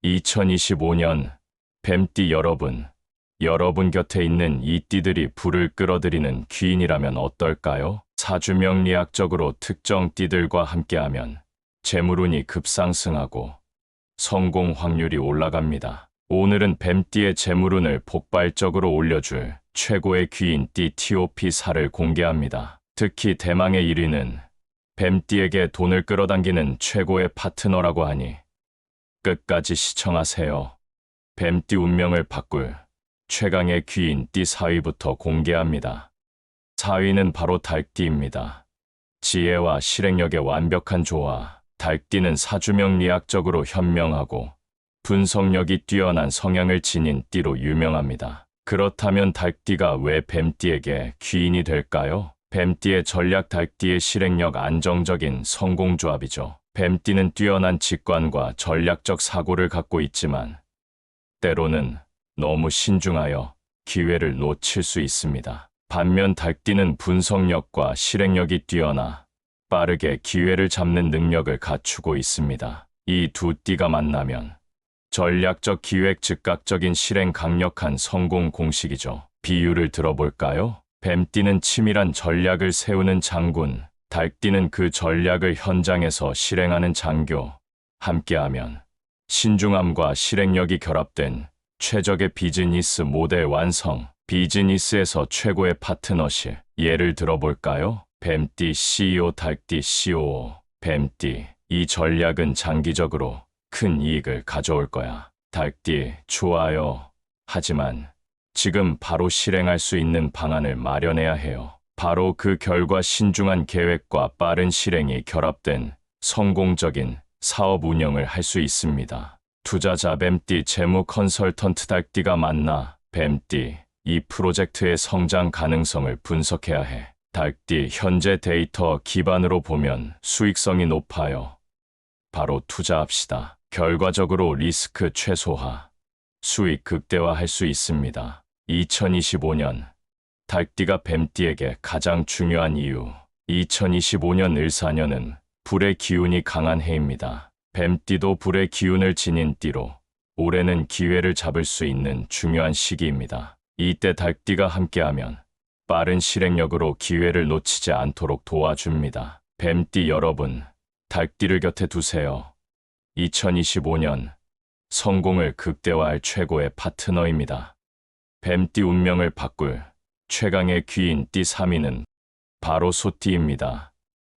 2025년 뱀띠 여러분 곁에 있는 이 띠들이 불을 끌어들이는 귀인이라면 어떨까요? 사주명리학적으로 특정 띠들과 함께하면 재물운이 급상승하고 성공 확률이 올라갑니다. 오늘은 뱀띠의 재물운을 폭발적으로 올려줄 최고의 귀인 띠 TOP4를 공개합니다. 특히 대망의 1위는 뱀띠에게 돈을 끌어당기는 최고의 파트너라고 하니 끝까지 시청하세요. 뱀띠 운명을 바꿀 최강의 귀인 띠 4위부터 공개합니다. 4위는 바로 닭띠입니다. 지혜와 실행력의 완벽한 조화. 닭띠는 사주명리학적으로 현명하고 분석력이 뛰어난 성향을 지닌 띠로 유명합니다. 그렇다면 닭띠가 왜 뱀띠에게 귀인이 될까요? 뱀띠의 전략. 닭띠의 실행력. 안정적인 성공조합이죠. 뱀띠는 뛰어난 직관과 전략적 사고를 갖고 있지만 때로는 너무 신중하여 기회를 놓칠 수 있습니다. 반면 닭띠는 분석력과 실행력이 뛰어나 빠르게 기회를 잡는 능력을 갖추고 있습니다. 이 두 띠가 만나면 전략적 기획, 즉각적인 실행, 강력한 성공 공식이죠. 비유를 들어볼까요? 뱀띠는 치밀한 전략을 세우는 장군, 닭띠는 그 전략을 현장에서 실행하는 장교. 함께하면 신중함과 실행력이 결합된 최적의 비즈니스 모델 완성. 비즈니스에서 최고의 파트너십. 예를 들어볼까요? 뱀띠 CEO, 닭띠 COO. 뱀띠, 이 전략은 장기적으로 큰 이익을 가져올 거야. 닭띠, 좋아요. 하지만 지금 바로 실행할 수 있는 방안을 마련해야 해요. 바로 그 결과 신중한 계획과 빠른 실행이 결합된 성공적인 사업 운영을 할 수 있습니다. 투자자 뱀띠, 재무 컨설턴트 닭띠가 만나. 뱀띠, 이 프로젝트의 성장 가능성을 분석해야 해. 닭띠, 현재 데이터 기반으로 보면 수익성이 높아요. 바로 투자합시다. 결과적으로 리스크 최소화, 수익 극대화할 수 있습니다. 2025년 닭띠가 뱀띠에게 가장 중요한 이유. 2025년 을사년은 불의 기운이 강한 해입니다. 뱀띠도 불의 기운을 지닌 띠로 올해는 기회를 잡을 수 있는 중요한 시기입니다. 이때 닭띠가 함께하면 빠른 실행력으로 기회를 놓치지 않도록 도와줍니다. 뱀띠 여러분, 닭띠를 곁에 두세요. 2025년 성공을 극대화할 최고의 파트너입니다. 뱀띠 운명을 바꿀 최강의 귀인 띠 3위는 바로 소띠입니다.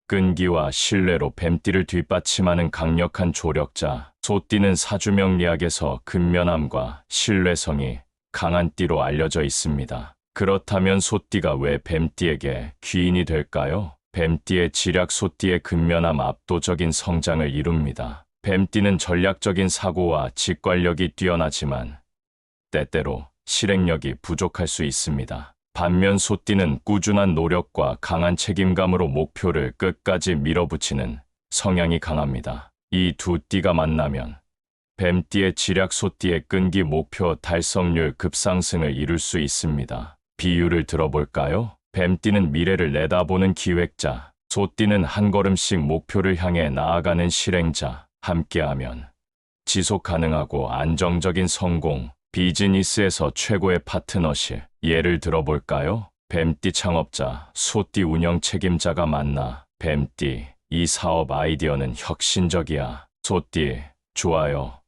끈기와 신뢰로 뱀띠를 뒷받침하는 강력한 조력자. 소띠는 사주명리학에서 근면함과 신뢰성이 강한 띠로 알려져 있습니다. 그렇다면 소띠가 왜 뱀띠에게 귀인이 될까요? 뱀띠의 지략. 소띠의 근면함, 압도적인 성장을 이룹니다. 뱀띠는 전략적인 사고와 직관력이 뛰어나지만 때때로 실행력이 부족할 수 있습니다. 반면 소띠는 꾸준한 노력과 강한 책임감으로 목표를 끝까지 밀어붙이는 성향이 강합니다. 이 두 띠가 만나면 뱀띠의 지략, 소띠의 끈기, 목표 달성률 급상승을 이룰 수 있습니다. 비유를 들어볼까요? 뱀띠는 미래를 내다보는 기획자, 소띠는 한 걸음씩 목표를 향해 나아가는 실행자. 함께하면 지속 가능하고 안정적인 성공. 비즈니스에서 최고의 파트너십. 예를 들어볼까요? 뱀띠 창업자, 소띠 운영 책임자가 만나. 뱀띠, 이 사업 아이디어는 혁신적이야. 소띠, 좋아요.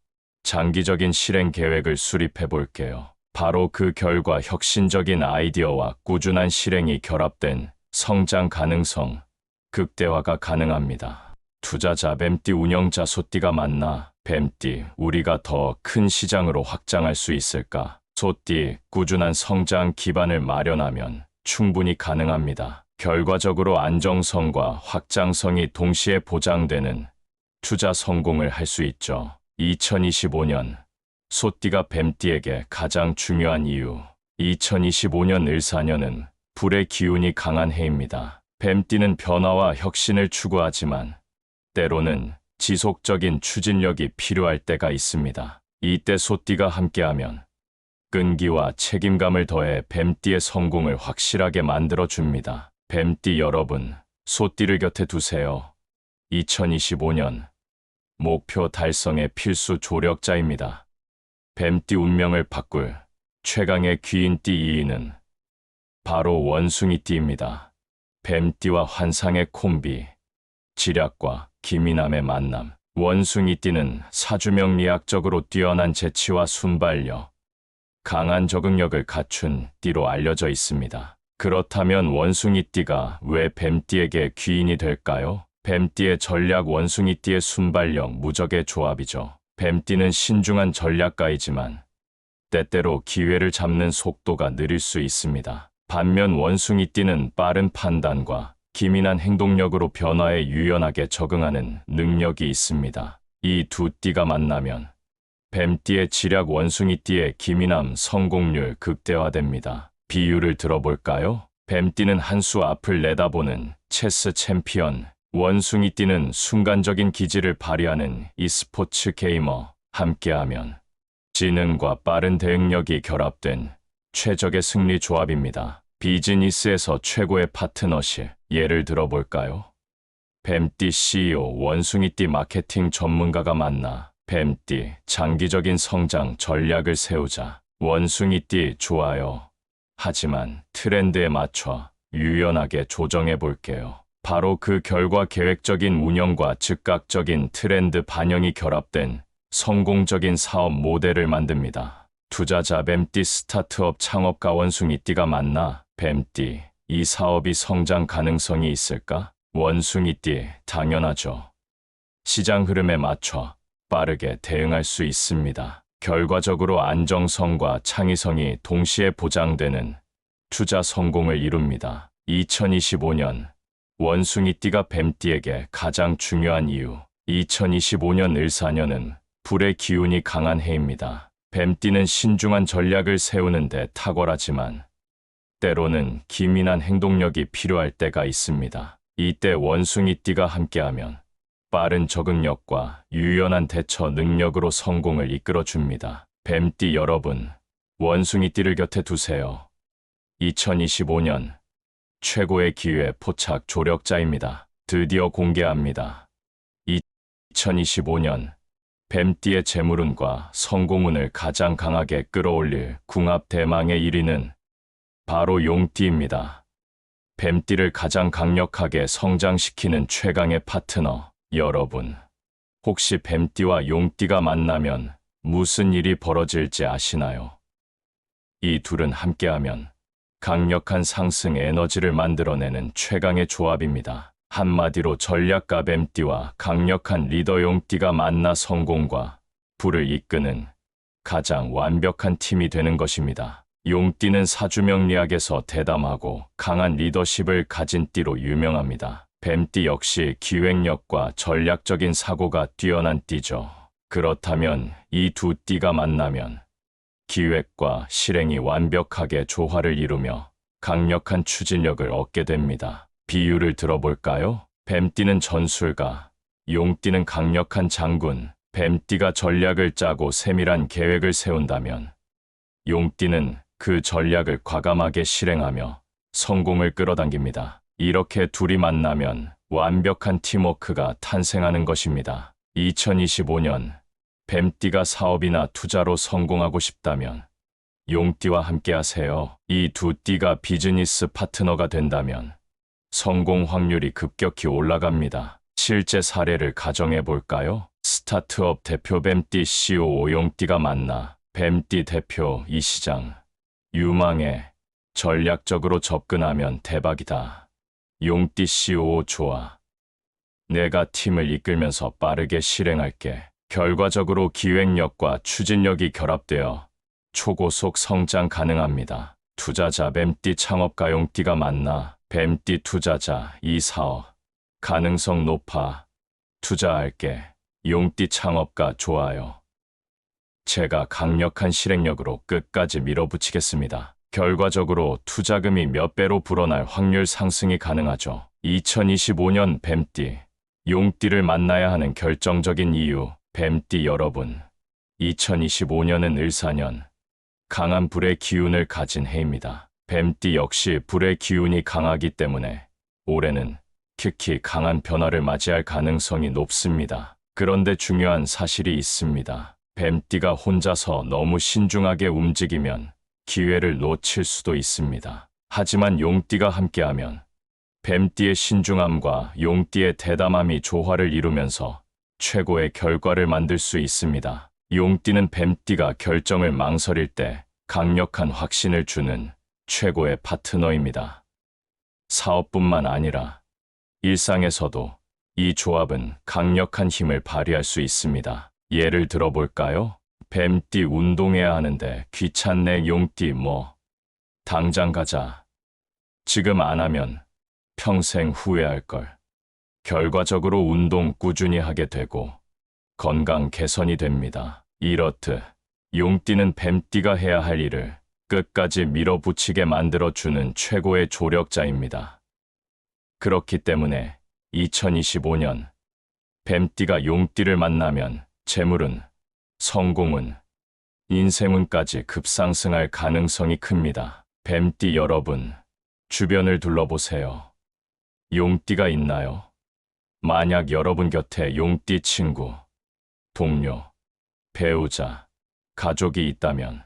장기적인 실행 계획을 수립해 볼게요. 바로 그 결과 혁신적인 아이디어와 꾸준한 실행이 결합된 성장 가능성, 극대화가 가능합니다. 투자자 뱀띠, 운영자 소띠가 만나. 뱀띠, 우리가 더 큰 시장으로 확장할 수 있을까? 소띠, 꾸준한 성장 기반을 마련하면 충분히 가능합니다. 결과적으로 안정성과 확장성이 동시에 보장되는 투자 성공을 할 수 있죠. 2025년 소띠가 뱀띠에게 가장 중요한 이유. 2025년 을사년은 불의 기운이 강한 해입니다. 뱀띠는 변화와 혁신을 추구하지만 때로는 지속적인 추진력이 필요할 때가 있습니다. 이때 소띠가 함께하면 끈기와 책임감을 더해 뱀띠의 성공을 확실하게 만들어줍니다. 뱀띠 여러분, 소띠를 곁에 두세요. 2025년 목표 달성의 필수 조력자입니다. 뱀띠 운명을 바꿀 최강의 귀인띠 2위는 바로 원숭이띠입니다. 뱀띠와 환상의 콤비, 지략과 기민함의 만남. 원숭이띠는 사주명리학적으로 뛰어난 재치와 순발력, 강한 적응력을 갖춘 띠로 알려져 있습니다. 그렇다면 원숭이띠가 왜 뱀띠에게 귀인이 될까요? 뱀띠의 전략 원숭이띠의 순발력, 무적의 조합이죠. 뱀띠는 신중한 전략가이지만 때때로 기회를 잡는 속도가 느릴 수 있습니다. 반면 원숭이띠는 빠른 판단과 기민한 행동력으로 변화에 유연하게 적응하는 능력이 있습니다. 이 두 띠가 만나면 뱀띠의 지략, 원숭이띠의 기민함, 성공률 극대화됩니다. 비유를 들어볼까요? 뱀띠는 한 수 앞을 내다보는 체스 챔피언, 원숭이띠는 순간적인 기질을 발휘하는 e스포츠 게이머. 함께하면 지능과 빠른 대응력이 결합된 최적의 승리 조합입니다. 비즈니스에서 최고의 파트너십, 예를 들어볼까요? 뱀띠 CEO, 원숭이띠 마케팅 전문가가 만나 뱀띠 장기적인 성장 전략을 세우자. 원숭이띠 좋아요. 하지만 트렌드에 맞춰 유연하게 조정해 볼게요. 바로 그 결과 계획적인 운영과 즉각적인 트렌드 반영이 결합된 성공적인 사업 모델을 만듭니다. 투자자 뱀띠, 스타트업 창업가 원숭이띠가 만나 뱀띠, 이 사업이 성장 가능성이 있을까? 원숭이띠, 당연하죠. 시장 흐름에 맞춰 빠르게 대응할 수 있습니다. 결과적으로 안정성과 창의성이 동시에 보장되는 투자 성공을 이룹니다. 2025년 원숭이띠가 뱀띠에게 가장 중요한 이유. 2025년 을사년은 불의 기운이 강한 해입니다. 뱀띠는 신중한 전략을 세우는데 탁월하지만 때로는 기민한 행동력이 필요할 때가 있습니다. 이때 원숭이띠가 함께하면 빠른 적응력과 유연한 대처 능력으로 성공을 이끌어줍니다. 뱀띠 여러분, 원숭이띠를 곁에 두세요. 2025년 최고의 기회 포착 조력자입니다. 드디어 공개합니다. 2025년 뱀띠의 재물운과 성공운을 가장 강하게 끌어올릴 궁합 대망의 1위는 바로 용띠입니다. 뱀띠를 가장 강력하게 성장시키는 최강의 파트너. 여러분, 혹시 뱀띠와 용띠가 만나면 무슨 일이 벌어질지 아시나요? 이 둘은 함께하면 강력한 상승 에너지를 만들어내는 최강의 조합입니다. 한마디로 전략가 뱀띠와 강력한 리더 용띠가 만나 성공과 부를 이끄는 가장 완벽한 팀이 되는 것입니다. 용띠는 사주명리학에서 대담하고 강한 리더십을 가진 띠로 유명합니다. 뱀띠 역시 기획력과 전략적인 사고가 뛰어난 띠죠. 그렇다면 이 두 띠가 만나면 기획과 실행이 완벽하게 조화를 이루며 강력한 추진력을 얻게 됩니다. 비유를 들어볼까요? 뱀띠는 전술가, 용띠는 강력한 장군. 뱀띠가 전략을 짜고 세밀한 계획을 세운다면 용띠는 그 전략을 과감하게 실행하며 성공을 끌어당깁니다. 이렇게 둘이 만나면 완벽한 팀워크가 탄생하는 것입니다. 2025년 뱀띠가 사업이나 투자로 성공하고 싶다면 용띠와 함께하세요. 이 두 띠가 비즈니스 파트너가 된다면 성공 확률이 급격히 올라갑니다. 실제 사례를 가정해 볼까요? 스타트업 대표 뱀띠 CEO 용띠가 만나 뱀띠 대표 이 시장 유망해. 전략적으로 접근하면 대박이다. 용띠 CEO 좋아. 내가 팀을 이끌면서 빠르게 실행할게. 결과적으로 기획력과 추진력이 결합되어 초고속 성장 가능합니다. 투자자 뱀띠 창업가 용띠가 만나 뱀띠 투자자 이 사업 가능성 높아. 투자할게. 용띠 창업가 좋아요. 제가 강력한 실행력으로 끝까지 밀어붙이겠습니다. 결과적으로 투자금이 몇 배로 불어날 확률 상승이 가능하죠. 2025년 뱀띠, 용띠를 만나야 하는 결정적인 이유. 뱀띠 여러분, 2025년은 을사년, 강한 불의 기운을 가진 해입니다. 뱀띠 역시 불의 기운이 강하기 때문에 올해는 특히 강한 변화를 맞이할 가능성이 높습니다. 그런데 중요한 사실이 있습니다. 뱀띠가 혼자서 너무 신중하게 움직이면 기회를 놓칠 수도 있습니다. 하지만 용띠가 함께하면 뱀띠의 신중함과 용띠의 대담함이 조화를 이루면서 최고의 결과를 만들 수 있습니다. 용띠는 뱀띠가 결정을 망설일 때 강력한 확신을 주는 최고의 파트너입니다. 사업뿐만 아니라 일상에서도 이 조합은 강력한 힘을 발휘할 수 있습니다. 예를 들어볼까요? 뱀띠 운동해야 하는데 귀찮네. 용띠 당장 가자. 지금 안 하면 평생 후회할걸. 결과적으로 운동 꾸준히 하게 되고 건강 개선이 됩니다. 이렇듯 용띠는 뱀띠가 해야 할 일을 끝까지 밀어붙이게 만들어주는 최고의 조력자입니다. 그렇기 때문에 2025년 뱀띠가 용띠를 만나면 재물운, 성공운, 인생운까지 급상승할 가능성이 큽니다. 뱀띠 여러분, 주변을 둘러보세요. 용띠가 있나요? 만약 여러분 곁에 용띠 친구, 동료, 배우자, 가족이 있다면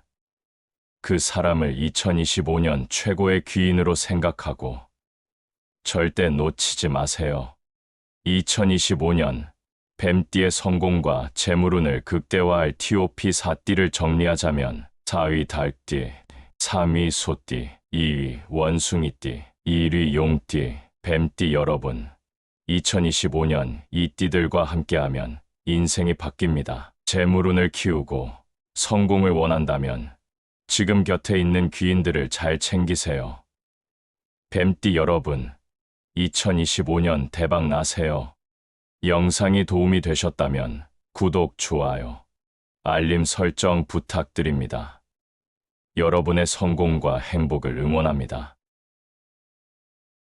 그 사람을 2025년 최고의 귀인으로 생각하고 절대 놓치지 마세요. 2025년 뱀띠의 성공과 재물운을 극대화할 TOP 4띠를 정리하자면 4위 달띠, 3위 소띠, 2위 원숭이띠, 1위 용띠, 뱀띠 여러분, 2025년 이 띠들과 함께하면 인생이 바뀝니다. 재물운을 키우고 성공을 원한다면 지금 곁에 있는 귀인들을 잘 챙기세요. 뱀띠 여러분, 2025년 대박 나세요. 영상이 도움이 되셨다면 구독, 좋아요, 알림 설정 부탁드립니다. 여러분의 성공과 행복을 응원합니다.